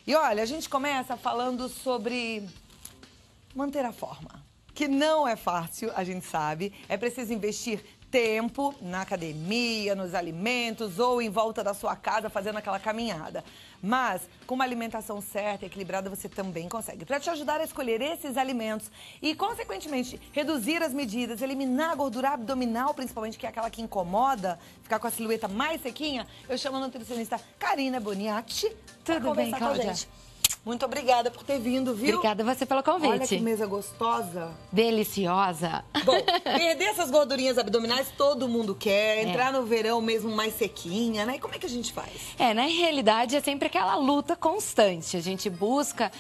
E olha, a gente começa falando sobre manter a forma, que não é fácil, a gente sabe. É preciso investir tempo na academia, nos alimentos ou em volta da sua casa fazendo aquela caminhada. Mas com uma alimentação certa e equilibrada você também consegue. Para te ajudar a escolher esses alimentos e, consequentemente, reduzir as medidas, eliminar a gordura abdominal, principalmente, que é aquela que incomoda, ficar com a silhueta mais sequinha, eu chamo a nutricionista Karina Boniatti para conversar com a gente. Muito obrigada por ter vindo, viu? Obrigada a você pelo convite. Olha que mesa gostosa. Deliciosa. Bom, perder essas gordurinhas abdominais todo mundo quer. Entrar no verão mesmo mais sequinha, né? E como é que a gente faz? Na realidade é sempre aquela luta constante. A gente busca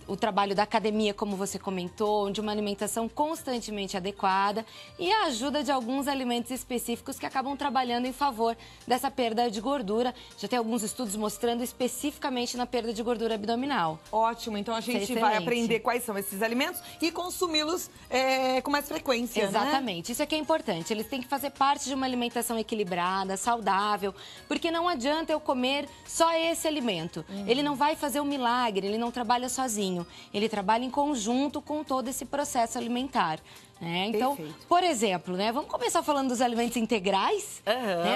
o trabalho da academia, como você comentou, de uma alimentação constantemente adequada e a ajuda de alguns alimentos específicos que acabam trabalhando em favor dessa perda de gordura. Já tem alguns estudos mostrando especificamente na perda de gordura abdominal. Ótimo, então a gente vai aprender quais são esses alimentos e consumi-los com mais frequência, Exatamente, né? Isso é que é importante. Eles têm que fazer parte de uma alimentação equilibrada, saudável, porque não adianta eu comer só esse alimento. Ele não vai fazer um milagre, ele não trabalha sozinho. Ele trabalha em conjunto com todo esse processo alimentar. Então, por exemplo, vamos começar falando dos alimentos integrais,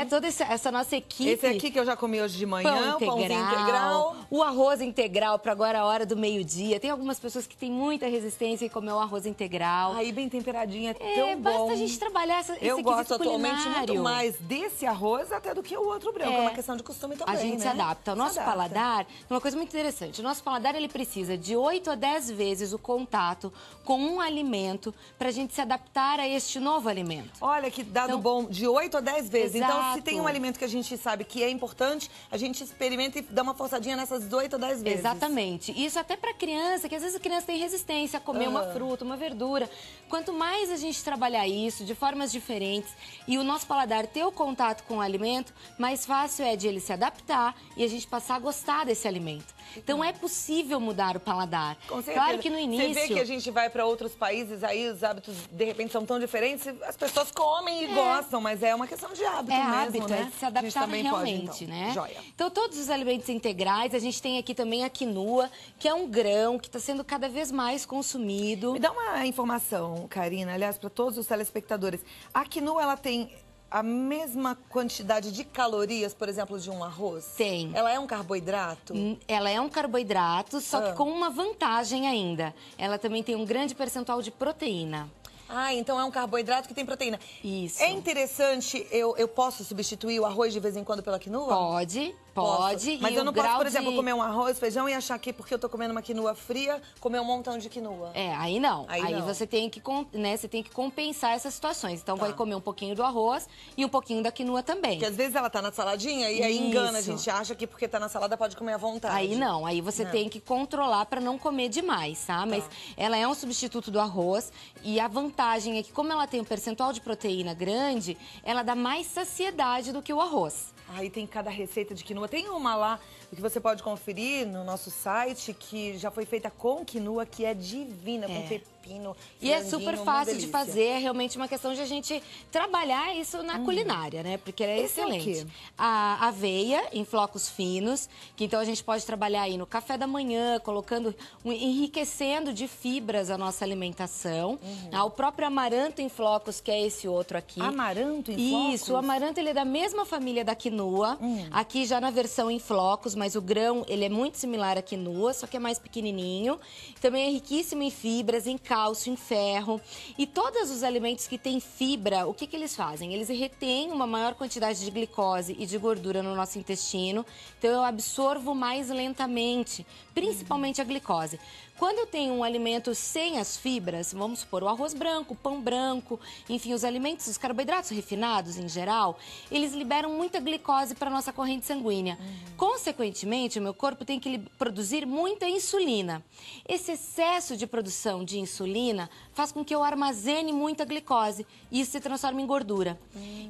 toda essa nossa equipe. Esse aqui que eu já comi hoje de manhã, pãozinho integral. O arroz integral para agora a hora do meio-dia. Tem algumas pessoas que têm muita resistência em comer o arroz integral. Aí bem temperadinho, é tão bom. Basta a gente trabalhar esse Eu gosto culinário. Atualmente muito mais desse arroz até do que o outro branco. É uma questão de costume também, A gente se adapta. O nosso paladar, uma coisa muito interessante, o nosso paladar ele precisa de 8 a 10 vezes o contato com um alimento para a gente se adaptar a este novo alimento. Olha que dado bom, de 8 a 10 vezes. Exato. Então, se tem um alimento que a gente sabe que é importante, a gente experimenta e dá uma forçadinha nessas 8 a 10 vezes. Exatamente. Isso até para criança, que às vezes a criança tem resistência a comer uma fruta, uma verdura. Quanto mais a gente trabalhar isso de formas diferentes e o nosso paladar ter o contato com o alimento, mais fácil é de ele se adaptar e a gente passar a gostar desse alimento. Então, é possível mudar o paladar. Com certeza. Claro que no início... Você vê que a gente vai para outros países, aí os hábitos, de repente, são tão diferentes, as pessoas comem e gostam, mas é uma questão de hábito mesmo, hábito, né? É se adaptar realmente, pode, então. né? Joia. Então, todos os alimentos integrais, a gente tem aqui também a quinoa, que é um grão que está sendo cada vez mais consumido. Me dá uma informação, Karina, aliás, para todos os telespectadores. A quinoa, ela tem a mesma quantidade de calorias, por exemplo, de um arroz? Tem. Ela é um carboidrato? Ela é um carboidrato, só que com uma vantagem ainda. Ela também tem um grande percentual de proteína. Ah, então é um carboidrato que tem proteína. Isso. É interessante, eu posso substituir o arroz de vez em quando pela quinoa? Pode. Mas eu não posso, por exemplo, comer um arroz, feijão e achar que porque eu tô comendo uma quinoa fria, comer um montão de quinoa. Aí não. Aí não. você tem que, você tem que compensar essas situações. Então vai comer um pouquinho do arroz e um pouquinho da quinoa também. Porque às vezes ela tá na saladinha e aí engana, a gente acha que porque tá na salada pode comer à vontade. Aí não, aí você tem que controlar para não comer demais, tá? Mas ela é um substituto do arroz e a vantagem é que como ela tem um percentual de proteína grande, ela dá mais saciedade do que o arroz. Aí tem cada receita de quinoa. Tem uma lá que você pode conferir no nosso site que já foi feita com quinoa, que é divina, com pepino, e é super fácil de fazer, é realmente uma questão de a gente trabalhar isso na culinária, né? Porque é excelente. A aveia em flocos finos, que então a gente pode trabalhar aí no café da manhã, colocando, enriquecendo de fibras a nossa alimentação. O próprio amaranto em flocos, que é esse outro aqui. Amaranto em flocos? Isso, o amaranto ele é da mesma família da quinoa, aqui já na versão em flocos, mas o grão ele é muito similar à quinoa, só que é mais pequenininho. Também é riquíssimo em fibras, em cálcio, em ferro. E todos os alimentos que têm fibra, o que eles fazem? Eles retêm uma maior quantidade de glicose e de gordura no nosso intestino, então eu absorvo mais lentamente, principalmente a glicose. Quando eu tenho um alimento sem as fibras, vamos supor, o arroz branco, o pão branco, enfim, os alimentos, os carboidratos refinados em geral, eles liberam muita glicose para a nossa corrente sanguínea. Consequentemente, o meu corpo tem que produzir muita insulina. Esse excesso de produção de insulina faz com que eu armazene muita glicose e isso se transforma em gordura.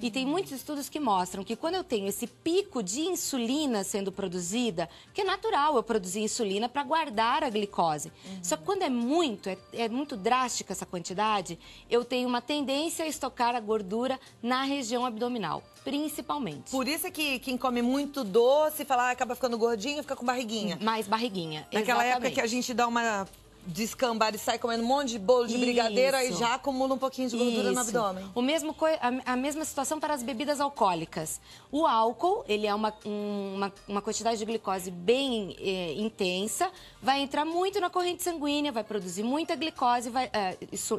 E tem muitos estudos que mostram que quando eu tenho esse pico de insulina sendo produzida, que é natural eu produzir insulina para guardar a glicose. Só que quando é muito drástica essa quantidade, eu tenho uma tendência a estocar a gordura na região abdominal, principalmente. Por isso é que quem come muito doce acaba ficando gordinho, fica com barriguinha. Mais barriguinha, Naquela exatamente. época que a gente dá uma descambada e sai comendo um monte de bolo de brigadeiro, aí já acumula um pouquinho de gordura no abdômen. A mesma situação para as bebidas alcoólicas. O álcool, ele é uma quantidade de glicose bem intensa, vai entrar muito na corrente sanguínea, vai produzir muita glicose,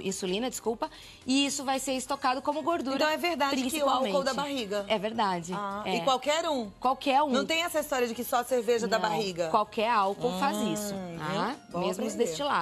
insulina, desculpa, e isso vai ser estocado como gordura. Então é verdade que o álcool da barriga. É verdade. E qualquer um? Qualquer um. Não tem essa história de que só cerveja da barriga? Qualquer álcool faz isso, tá? Bom Mesmo os aprender. destilados.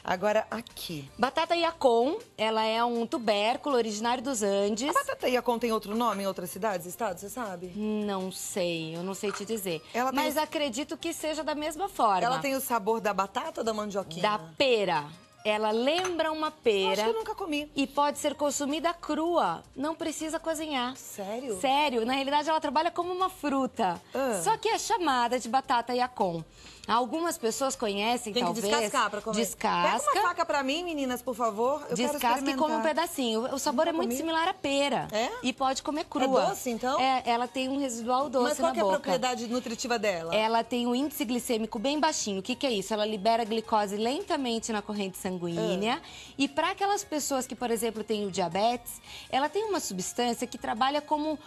Agora, aqui. Batata Yacon, ela é um tubérculo originário dos Andes. A batata Yacon tem outro nome em outras cidades, estados, você sabe? Não sei, eu não sei te dizer. Ela tem Mas acredito que seja da mesma forma. Ela tem o sabor da batata ou da mandioquinha? Da pera. Ela lembra uma pera. Acho que eu nunca comi. E pode ser consumida crua. Não precisa cozinhar. Sério? Sério. Na realidade, ela trabalha como uma fruta. Só que é chamada de batata Yacon. Algumas pessoas conhecem, Tem talvez... Tem que descascar pra comer. Descasca. Pega uma faca pra mim, meninas, por favor. Eu Descasca e come um pedacinho. O sabor é muito similar à pera. É? E pode comer crua. É doce, então? Ela tem um residual doce na boca. Mas qual que é a propriedade nutritiva dela? Ela tem um índice glicêmico bem baixinho. O que é isso? Ela libera glicose lentamente na corrente sanguínea. E para aquelas pessoas que, por exemplo, têm o diabetes, ela tem uma substância que trabalha como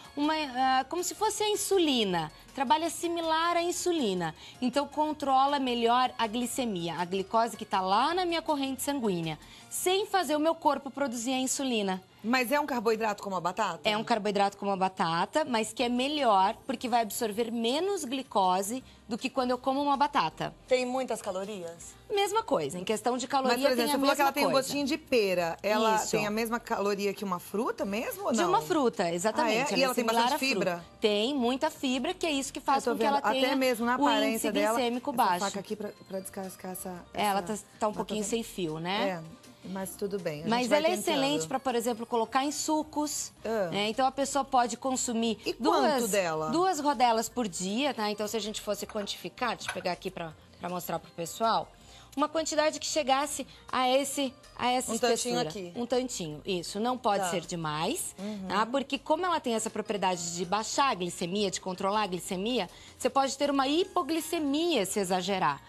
se fosse a insulina. Trabalha similar à insulina. Então, controla melhor a glicemia, a glicose que está lá na minha corrente sanguínea, sem fazer o meu corpo produzir a insulina. Mas é um carboidrato como a batata? É um carboidrato como a batata, mas que é melhor porque vai absorver menos glicose do que quando eu como uma batata. Tem muitas calorias? Mesma coisa, em questão de caloria. Mas, por exemplo, tem a você falou que ela mesma tem um coisa. gostinho de pera. Ela Isso. tem a mesma caloria que uma fruta mesmo ou não? De uma fruta, exatamente. Ah, é? E ela tem similar bastante à fruta. fibra? Tem muita fibra, que é isso que faz com que ela tenha até mesmo na o índice aparência dela, glicêmico essa baixo. faca aqui pra descascar essa Ela tá um pouquinho sem fio, né? Mas tudo bem. Mas ela é excelente para, por exemplo, colocar em sucos. Né? Então a pessoa pode consumir E quanto dela? 2 rodelas por dia, tá? Então se a gente fosse quantificar, deixa eu pegar aqui para mostrar pro pessoal, uma quantidade que chegasse a essa espessura. Tantinho aqui. Um tantinho, isso. Não pode ser demais, tá? Porque como ela tem essa propriedade de baixar a glicemia, de controlar a glicemia, você pode ter uma hipoglicemia se exagerar.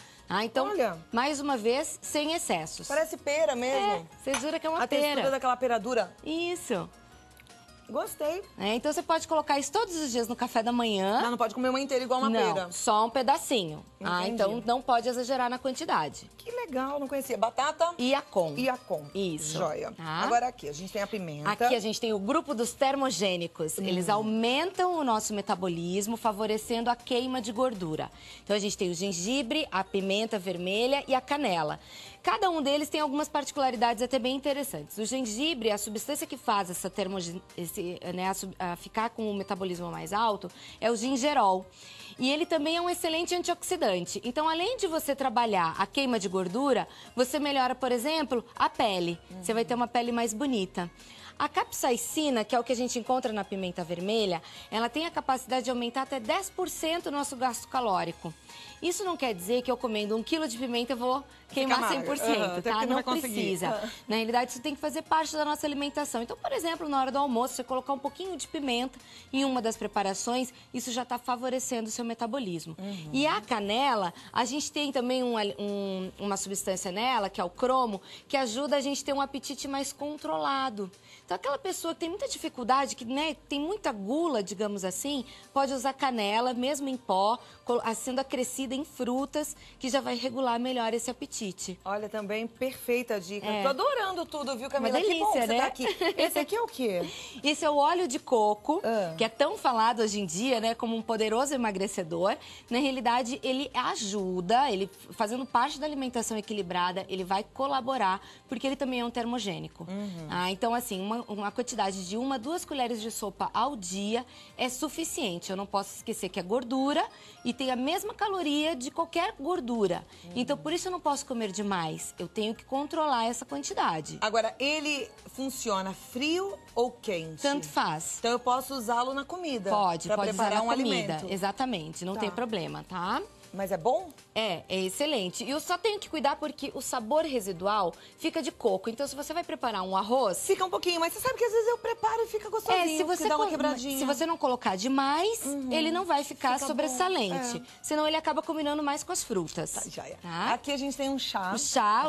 Então, olha, mais uma vez, sem excessos. Parece pera mesmo. Você jura que é uma a pera. textura daquela pera dura. Isso. Gostei. Então você pode colocar isso todos os dias no café da manhã. Não pode comer uma inteira igual uma pera. Não, só um pedacinho. Então não pode exagerar na quantidade. Que legal, não conhecia. Batata Yacon. Yacon. Isso. Joia. Tá? Agora aqui, a gente tem a pimenta. Aqui a gente tem o grupo dos termogênicos. Eles aumentam o nosso metabolismo, favorecendo a queima de gordura. Então a gente tem o gengibre, a pimenta vermelha e a canela. Cada um deles tem algumas particularidades até bem interessantes. O gengibre, a substância que faz essa ficar com o metabolismo mais alto, é o gingerol. E ele também é um excelente antioxidante. Então, além de você trabalhar a queima de gordura, você melhora, por exemplo, a pele. Você vai ter uma pele mais bonita. A capsaicina, que é o que a gente encontra na pimenta vermelha, ela tem a capacidade de aumentar até 10% o nosso gasto calórico. Isso não quer dizer que eu comendo 1 quilo de pimenta eu vou queimar 100%, tá? Não precisa. Na realidade, isso tem que fazer parte da nossa alimentação. Então, por exemplo, na hora do almoço, você colocar um pouquinho de pimenta em uma das preparações, isso já está favorecendo o seu metabolismo. E a canela, a gente tem também uma substância nela, que é o cromo, que ajuda a gente a ter um apetite mais controlado. Então, aquela pessoa que tem muita dificuldade, que tem muita gula, digamos assim, pode usar canela, mesmo em pó, sendo acrescida em frutas, que já vai regular melhor esse apetite. Olha, também perfeita a dica. Tô adorando tudo, viu, Camila? Uma delícia, que bom que né? você tá aqui. Esse aqui é o quê? Esse é o óleo de coco, que é tão falado hoje em dia, né, como um poderoso emagrecedor. Na realidade, ele ajuda, ele fazendo parte da alimentação equilibrada, ele vai colaborar, porque ele também é um termogênico. Então, assim, uma quantidade de 1 a 2 colheres de sopa ao dia é suficiente. Eu não posso esquecer que é gordura e tem a mesma caloria de qualquer gordura. Então, por isso eu não posso comer demais. Eu tenho que controlar essa quantidade. Agora, ele funciona frio ou quente? Tanto faz. Então, eu posso usá-lo na comida? Pode preparar usar na um comida. alimento? Exatamente, não tem problema, tá? Mas é bom? É excelente. E eu só tenho que cuidar porque o sabor residual fica de coco. Então, se você vai preparar um arroz... Fica um pouquinho, mas você sabe que às vezes eu preparo e fica gostosinho, se você dá uma quebradinha. Se você não colocar demais, ele não vai ficar sobressalente. Bom, Senão ele acaba combinando mais com as frutas. Tá, joia. Tá? Aqui a gente tem um chá. O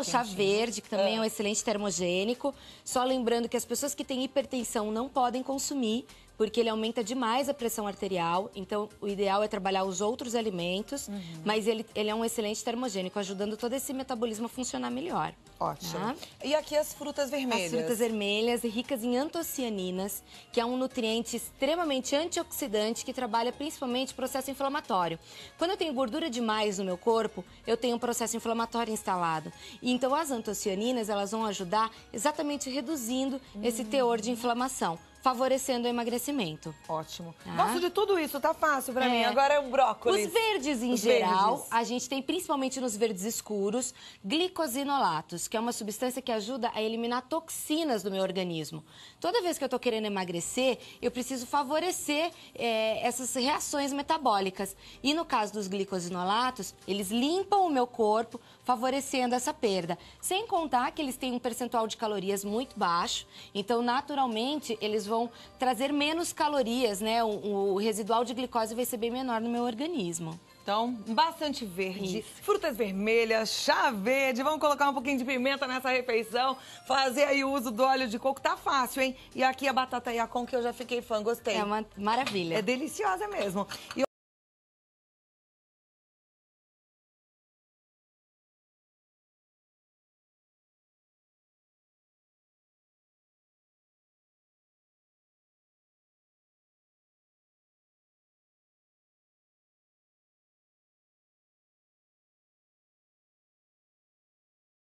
chá verde, que também é um excelente termogênico. Só lembrando que as pessoas que têm hipertensão não podem consumir, porque ele aumenta demais a pressão arterial. Então, o ideal é trabalhar os outros alimentos, mas ele é um excelente termogênico, ajudando todo esse metabolismo a funcionar melhor. Ótimo. Tá? E aqui as frutas vermelhas? As frutas vermelhas, ricas em antocianinas, que é um nutriente extremamente antioxidante que trabalha principalmente o processo inflamatório. Quando eu tenho gordura demais no meu corpo, eu tenho um processo inflamatório instalado. E então as antocianinas, elas vão ajudar exatamente reduzindo esse teor de inflamação, favorecendo o emagrecimento. Ótimo. Tá? Gosto de tudo isso, tá fácil pra mim. Agora é o brócolis. Os verdes em geral, a gente tem principalmente nos verdes escuros, glicosinolatos, que é uma substância que ajuda a eliminar toxinas do meu organismo. Toda vez que eu tô querendo emagrecer, eu preciso favorecer essas reações metabólicas. E no caso dos glicosinolatos, eles limpam o meu corpo, favorecendo essa perda. Sem contar que eles têm um percentual de calorias muito baixo, então naturalmente eles vão trazer menos calorias, né? O residual de glicose vai ser bem menor no meu organismo. Então, bastante verde, Isso. frutas vermelhas, chá verde. Vamos colocar um pouquinho de pimenta nessa refeição. Fazer aí o uso do óleo de coco. Tá fácil, hein? E aqui a batata Yacon, que eu já fiquei fã, gostei. É uma maravilha. É deliciosa mesmo.